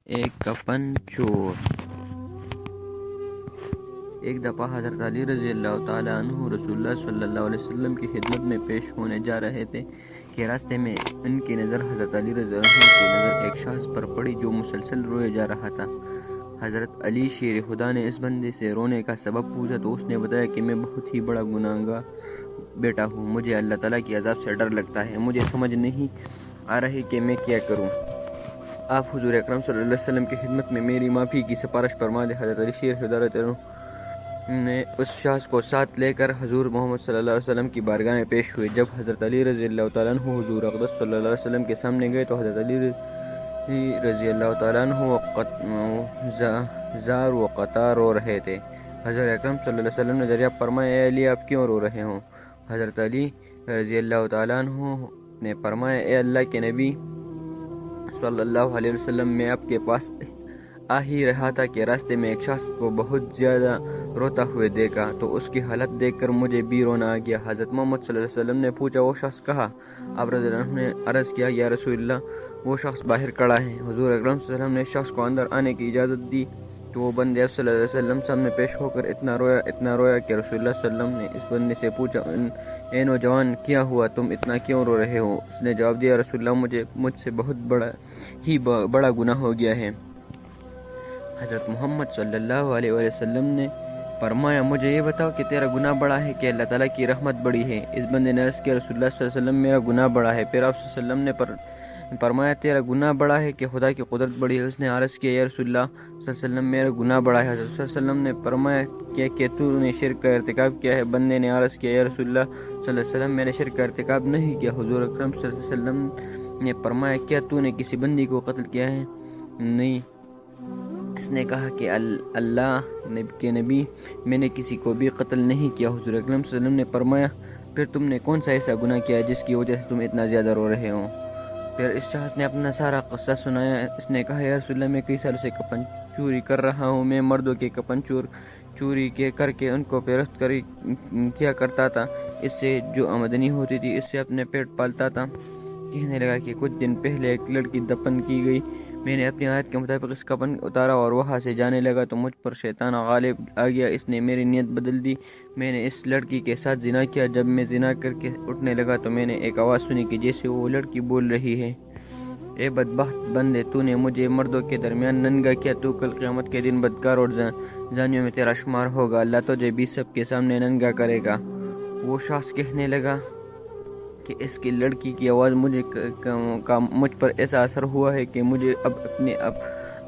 ایک کفن چور۔ ایک دفعہ حضرت علی رضی اللہ تعالیٰ عنہ رسول اللہ صلی اللہ علیہ وسلم کی خدمت میں پیش ہونے جا رہے تھے کہ راستے میں ان کی نظر حضرت علی رضی اللہ عنہ کی نظر ایک شخص پر پڑی جو مسلسل روئے جا رہا تھا۔ حضرت علی شیر خدا نے اس بندے سے رونے کا سبب پوچھا تو اس نے بتایا کہ میں بہت ہی بڑا گناہگار بیٹا ہوں، مجھے اللہ تعالیٰ کی عذاب سے ڈر لگتا ہے، مجھے سمجھ نہیں آ رہی کہ میں کیا کروں۔ آپ حضور اکرم صلی اللہ علیہ وسلم کی خدمت میں میری معافی کی سفارش فرما دیں۔ حضرت علی شیر خدا نے اس شخص کو ساتھ لے کر حضور محمد صلی اللہ علیہ وسلم کی بارگاہ میں پیش ہوئے۔ جب حضرت علی رضی اللہ تعالیٰ عنہ حضور اقدس صلی اللہ علیہ وسلم کے سامنے گئے تو حضرت علی رضی اللہ تعالیٰ عنہ زار و قطار رو رہے تھے۔ حضرت اکرم صلی اللہ علیہ وسلم نے دریافت فرمایا، اے علی آپ کیوں رو رہے ہوں؟ حضرت علی رضی اللہ تعالیٰ عنہ نے فرمایا، اے اللہ کے نبی صلی اللہ علیہ وسلم، میں آپ کے پاس آ ہی رہا تھا کہ راستے میں ایک شخص کو بہت زیادہ روتا ہوئے دیکھا تو اس کی حالت دیکھ کر مجھے بھی رونا آ گیا۔ حضرت محمد صلی اللہ علیہ وسلم نے پوچھا، وہ شخص کہاں؟ آپ رضی اللہ عنہ نے عرض کیا، یا رسول اللہ وہ شخص باہر کھڑا ہے۔ حضور اکرم صلی اللہ علیہ وسلم نے شخص کو اندر آنے کی اجازت دی تو وہ بندے آپ صلی اللہ علیہ وسلم سامنے پیش ہو کر اتنا رویا کہ رسول اللہ صلی اللہ علیہ وسلم نے اس بندے سے پوچھا، اے نوجوان کیا ہوا، تم اتنا کیوں رو رہے ہو؟ اس نے جواب دیا، رسول اللہ مجھ سے بہت بڑا گناہ ہو گیا ہے۔ حضرت محمد صلی اللہ علیہ وسلم نے فرمایا، مجھے یہ بتاؤ کہ تیرا گناہ بڑا ہے کہ اللہ تعالیٰ کی رحمت بڑی ہے؟ اس بندے نے عرض کیا، رسول اللہ صلی اللہ علیہ وسلم میرا گناہ بڑا ہے۔ پھر آپ صلی اللہ علیہ وسلم نے فرمایا، تیرا گناہ بڑا ہے کہ خدا کی قدرت بڑی ہے؟ اس نے عرض کیا، یا رسول اللہ صلی اللہ علیہ وسلم میرا گناہ بڑا ہے۔ حضرت صلی اللہ علیہ وسلم نے فرمایا کہ تو نے شرک کا ارتکاب کیا ہے؟ بندے نے عرض کیا، یا رسول اللہ صلی اللہ علیہ وسلم میں نے شرک کا ارتکاب نہیں کیا۔ حضور اکرم صلی اللہ علیہ وسلم نے فرمایا، کیا تو نے کسی بندی کو قتل کیا ہے؟ نہیں۔ اس نے کہا کہ اللہ کے نبی، میں نے کسی کو بھی قتل نہیں کیا۔ حضور اکرم صلی اللہ علیہ وسلم نے فرمایا، پھر تم نے کون سا ایسا گناہ کیا ہے جس کی وجہ سے تم اتنا زیادہ رو رہے ہو؟ پھر اس شخص نے اپنا سارا قصہ سنایا۔ اس نے کہا، یا رسول اللہ میں کئی سالوں سے کفن چوری کر رہا ہوں، میں مردوں کے کفن چوری کر کے ان کو فروخت کیا کرتا تھا، اس سے جو آمدنی ہوتی تھی اس سے اپنے پیٹ پالتا تھا۔ کہنے لگا کہ کچھ دن پہلے ایک لڑکی دفن کی گئی، میں نے اپنی عادت کے مطابق اس کفن اتارا اور وہاں سے جانے لگا تو مجھ پر شیطان غالب آ گیا، اس نے میری نیت بدل دی، میں نے اس لڑکی کے ساتھ زنا کیا۔ جب میں زنا کر کے اٹھنے لگا تو میں نے ایک آواز سنی کہ جیسے وہ لڑکی بول رہی ہے، اے بدبخت بندے، تو نے مجھے مردوں کے درمیان ننگا کیا، تو کل قیامت کے دن بدکار اور زانیوں میں تیرا شمار ہوگا، اللہ تجھے بھی سب کے سامنے ننگا کرے گا۔ وہ شخص کہنے لگا کہ اس کی لڑکی کی آواز مجھ پر ایسا اثر ہوا ہے کہ مجھے اب اپنے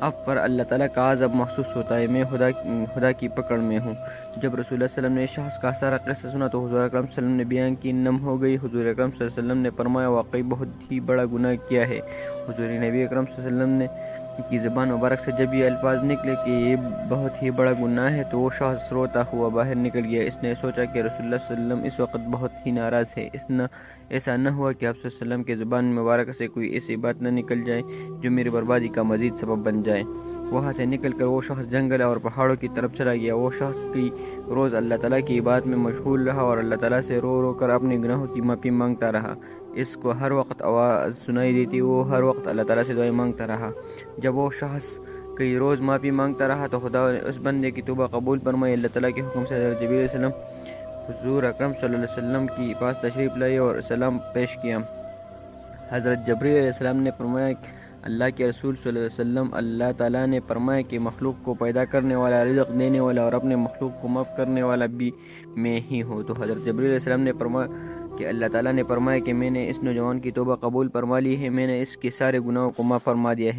آپ پر اللہ تعالیٰ کا عذاب محسوس ہوتا ہے، میں خدا کی پکڑ میں ہوں۔ جب رسول اللہ صلی اللہ علیہ وسلم نے اس شخص کا سارا قصہ سنا تو حضور اکرم صلی اللہ علیہ وسلم نے بیان کی نم ہو گئی۔ حضور اکرم صلی اللہ علیہ وسلم نے فرمایا، واقعی بہت ہی بڑا گناہ کیا ہے۔ حضور نبی اکرم صلی اللہ علیہ وسلم کی زبان مبارک سے جب یہ الفاظ نکلے کہ یہ بہت ہی بڑا گناہ ہے تو وہ شخص روتا ہوا باہر نکل گیا۔ اس نے سوچا کہ رسول اللہ صلی اللہ علیہ وسلم اس وقت بہت ہی ناراض ہے، ایسا نہ ہوا کہ آپ صلی اللہ علیہ وسلم کی زبان مبارک سے کوئی ایسی بات نہ نکل جائے جو میری بربادی کا مزید سبب بن جائے۔ وہاں سے نکل کر وہ شخص جنگل اور پہاڑوں کی طرف چلا گیا۔ وہ شخص کئی روز اللہ تعالیٰ کی عبادت میں مشغول رہا اور اللہ تعالیٰ سے رو کر اپنے گناہوں کی معافی مانگتا رہا۔ اس کو ہر وقت آواز سنائی دیتی، وہ ہر وقت اللہ تعالیٰ سے دعائیں مانگتا رہا۔ جب وہ شخص کئی روز معافی مانگتا رہا تو خدا نے اس بندے کی توبہ قبول فرمائی۔ اللہ تعالیٰ کے حکم سے حضرت جبریل علیہ السلام حضور اکرم صلی اللہ علیہ وسلم کی پاس تشریف لائے اور سلام پیش کیا۔ حضرت جبریل علیہ السلام نے فرمایا، اللہ کے رسول صلی اللہ علیہ وسلم، اللہ تعالیٰ نے فرمایا کہ مخلوق کو پیدا کرنے والا، رزق دینے والا اور اپنے مخلوق کو معاف کرنے والا بھی میں ہی ہوں۔ تو حضرت جبریل علیہ السلام نے فرمایا کہ اللہ تعالیٰ نے فرمایا کہ میں نے اس نوجوان کی توبہ قبول فرما لی ہے، میں نے اس کے سارے گناہوں کو معاف فرما دیا ہے۔